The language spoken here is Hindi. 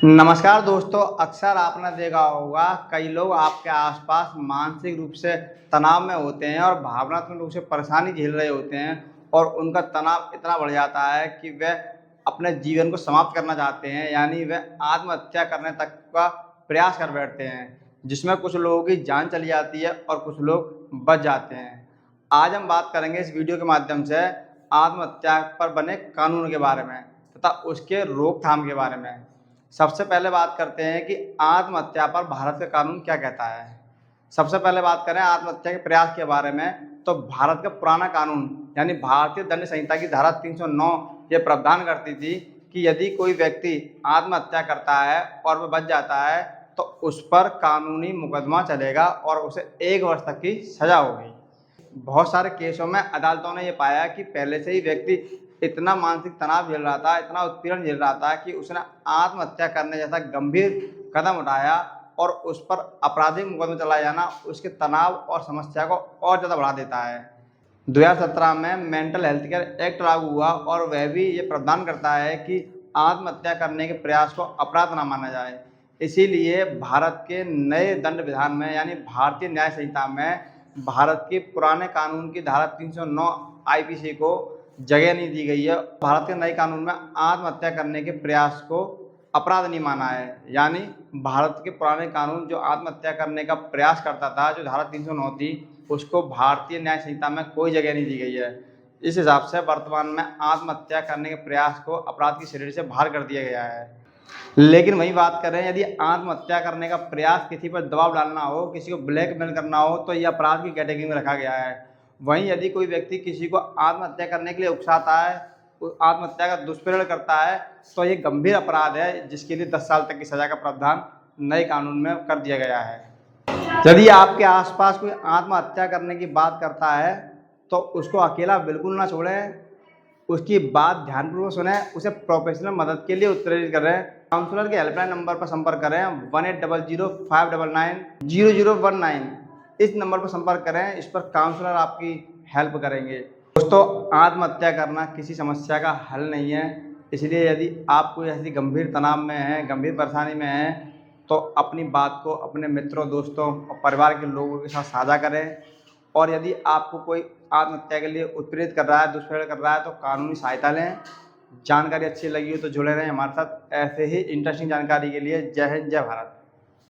नमस्कार दोस्तों, अक्सर आपने देखा होगा कई लोग आपके आसपास मानसिक रूप से तनाव में होते हैं और भावनात्मक रूप से परेशानी झेल रहे होते हैं और उनका तनाव इतना बढ़ जाता है कि वे अपने जीवन को समाप्त करना चाहते हैं, यानी वे आत्महत्या करने तक का प्रयास कर बैठते हैं, जिसमें कुछ लोगों की जान चली जाती है और कुछ लोग बच जाते हैं। आज हम बात करेंगे इस वीडियो के माध्यम से आत्महत्या पर बने कानून के बारे में तथा उसके रोकथाम के बारे में। सबसे पहले बात करते हैं कि आत्महत्या पर भारत का कानून क्या कहता है। सबसे पहले बात करें आत्महत्या के प्रयास के बारे में, तो भारत का पुराना कानून यानी भारतीय दंड संहिता की धारा 309 ये प्रावधान करती थी कि यदि कोई व्यक्ति आत्महत्या करता है और वह बच जाता है तो उस पर कानूनी मुकदमा चलेगा और उसे 1 वर्ष तक की सजा होगी। बहुत सारे केसों में अदालतों ने ये पाया कि पहले से ही व्यक्ति इतना मानसिक तनाव झेल रहा था, इतना उत्पीड़न झेल रहा था कि उसने आत्महत्या करने जैसा गंभीर कदम उठाया और उस पर आपराधिक मुकदमा चलाया जाना उसके तनाव और समस्या को और ज़्यादा बढ़ा देता है। 2017 में मेंटल हेल्थ केयर एक्ट लागू हुआ और वह भी ये प्रावधान करता है कि आत्महत्या करने के प्रयास को अपराध न माना जाए। इसीलिए भारत के नए दंड विधान में यानी भारतीय न्याय संहिता में भारत के पुराने कानून की धारा 309 आईपीसी को जगह नहीं दी गई है। भारत के नए कानून में आत्महत्या करने के प्रयास को अपराध नहीं माना है, यानी भारत के पुराने कानून जो आत्महत्या करने का प्रयास करता था, जो धारा 309 थी, उसको भारतीय न्याय संहिता में कोई जगह नहीं दी गई है। इस हिसाब से वर्तमान में आत्महत्या करने के प्रयास को अपराध की श्रेणी से बाहर कर दिया गया है। लेकिन वही बात करें, यदि आत्महत्या करने का प्रयास किसी पर दबाव डालना हो, किसी को ब्लैकमेल करना हो, तो यह अपराध की कैटेगरी में रखा गया है। वहीं यदि कोई व्यक्ति किसी को आत्महत्या करने के लिए उकसाता है, आत्महत्या का दुष्प्रेरण करता है, तो ये गंभीर अपराध है जिसके लिए 10 साल तक की सजा का प्रावधान नए कानून में कर दिया गया है। यदि आपके आसपास कोई आत्महत्या करने की बात करता है तो उसको अकेला बिल्कुल ना छोड़ें, उसकी बात ध्यानपूर्वक सुनें, उसे प्रोफेशनल मदद के लिए उत्प्रेरित करें। काउंसलर के हेल्पलाइन नंबर पर संपर्क करें 1800-599-0019। इस नंबर पर संपर्क करें, इस पर काउंसलर आपकी हेल्प करेंगे। दोस्तों, आत्महत्या करना किसी समस्या का हल नहीं है, इसलिए यदि आप कोई ऐसी गंभीर तनाव में हैं, गंभीर परेशानी में हैं, तो अपनी बात को अपने मित्रों, दोस्तों और परिवार के लोगों के साथ साझा करें। और यदि आपको कोई आत्महत्या के लिए उत्प्रेरित कर रहा है, दुष्प्रेरण कर रहा है, तो कानूनी सहायता लें। जानकारी अच्छी लगी हो तो जुड़े रहें हमारे साथ ऐसे ही इंटरेस्टिंग जानकारी के लिए। जय हिंद, जय भारत।